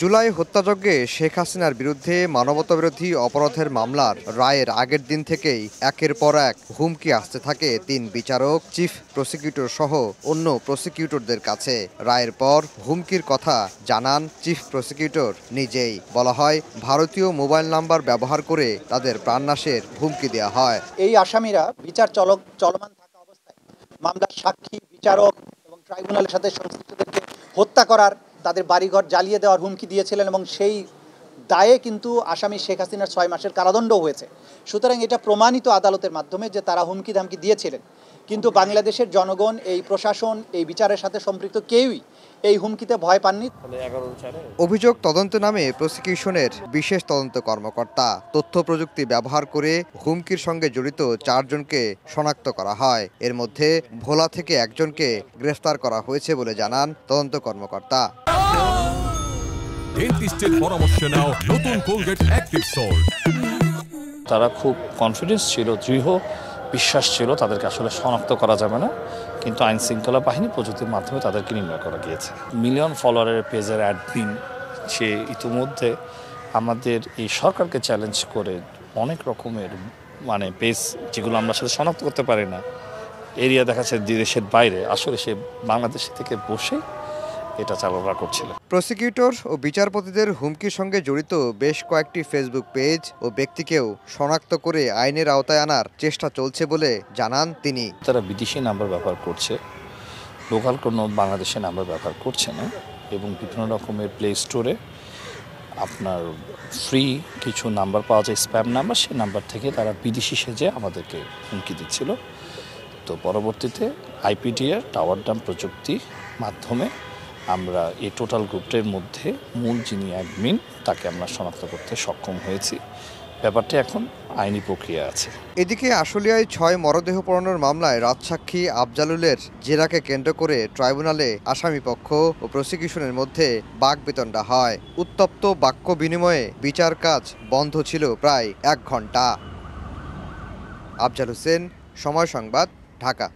জুলাই হত্যাযজ্ঞে শেখ হাসিনার বিরুদ্ধে মানবতাবিরোধী অপরাধের মামলার রায়ের আগের দিন থেকেই একের পর এক হুমকি আসতে থাকে তিন বিচারক, চিফ প্রসিকিউটর সহ অন্য প্রসিকিউটরদের কাছে। রায়ের পর হুমকির কথা জানান চিফ প্রসিকিউটর নিজেই। বলা হয়, ভারতীয় মোবাইল নাম্বার ব্যবহার করে তাদের প্রাণনাশের হুমকি দেওয়া হয়। এই আসামিরা বিচার চলমান থাকা অবস্থায় মামলার সাক্ষী, বিচারক এবং ট্রাইব্যুনালের সাথে সংশ্লিষ্টদেরকে হত্যা করার, তাদের বাড়িঘর জ্বালিয়ে দেওয়ার হুমকি দিয়েছিলেন এবং সেই দায়ে কিন্তু আসামি শেখ হাসিনার 6 মাসের কারাদণ্ডও হয়েছে। সুতরাং এটা প্রমাণিত আদালতের মাধ্যমে যে তারা হুমকি ধামকি দিয়েছিলেন। কিন্তু বাংলাদেশের জনগণ, এই প্রশাসন, এই বিচারের সাথে সম্পৃক্ত কেউই এই হুমকিতে ভয় পাননি। অভিযোগ তদন্তে নামে প্রসিকিউশনের বিশেষ তদন্ত কর্মকর্তা। তথ্য প্রযুক্তি ব্যবহার করে হুমকির সঙ্গে জড়িত 4 জনকে শনাক্ত করা হয়। এর মধ্যে ভোলা থেকে একজনকে গ্রেফতার করা হয়েছে বলে জানান তদন্ত কর্মকর্তা। ডেন্টিস্টের পরামর্শ নাও নতুন কোলগেট অ্যাক্টিভ সল্ট। তারা খুব কনফিডেন্স ছিল, দৃঢ় বিশ্বাস ছিল তাদেরকে আসলে শনাক্ত করা যাবে না, কিন্তু আইন শৃঙ্খলা বাহিনী প্রযুক্তির মাধ্যমে তাদেরকে নির্ণয় করা গিয়েছে। মিলিয়ন ফলোয়ারের পেজের অ্যাডমিন সে ইতিমধ্যে আমাদের এই সরকারকে চ্যালেঞ্জ করে অনেক রকমের পেজ যেগুলো আমরা আসলে শনাক্ত করতে পারি না, এরিয়া দেখাচ্ছে দেশের বাইরে, আসলে সে বাংলাদেশ থেকে বসে এটা চালনা করছিল। প্রসিকিউটর ও বিচারপতিদের হুমকির সঙ্গে জড়িত বেশ কয়েকটি ফেসবুক পেজ ও ব্যক্তিকেও শনাক্ত করে আইনের আওতায় আনার চেষ্টা চলছে বলে জানান তিনি। তারা বিদেশি নাম্বার ব্যবহার করছে, লোকাল কোনো বাংলাদেশের নাম্বার ব্যবহার করছে না, এবং বিভিন্ন রকমের প্লে স্টোরে আপনার ফ্রি কিছু নাম্বার পাওয়া যায়, স্প্যাম নাম্বার, সেই নাম্বার থেকে তারা বিদেশি সেজে আমাদেরকে হুমকি দিচ্ছিল। তো পরবর্তীতে আইপিডিআর টাওয়ার ডাম প্রযুক্তি মাধ্যমে আমরা এই টোটাল গ্রুপের মধ্যে মূল যিনি অ্যাডমিন তাকে আমরা শনাক্ত করতে সক্ষম হয়েছি। ব্যাপারটা এখন আইনি প্রক্রিয়া আছে। এদিকে আশুলিয়ায় 6 মরদেহ পোড়ানোর মামলায় রাজসাক্ষী আফজালুলের জেরাকে কেন্দ্র করে ট্রাইব্যুনালে আসামিপক্ষ ও প্রসিকিউশনের মধ্যে বাকবিতণ্ডা হয়। উত্তপ্ত বাক্য বিনিময়ে বিচার কাজ বন্ধ ছিল প্রায় 1 ঘণ্টা। আফজাল হোসেন, সময় সংবাদ, ঢাকা।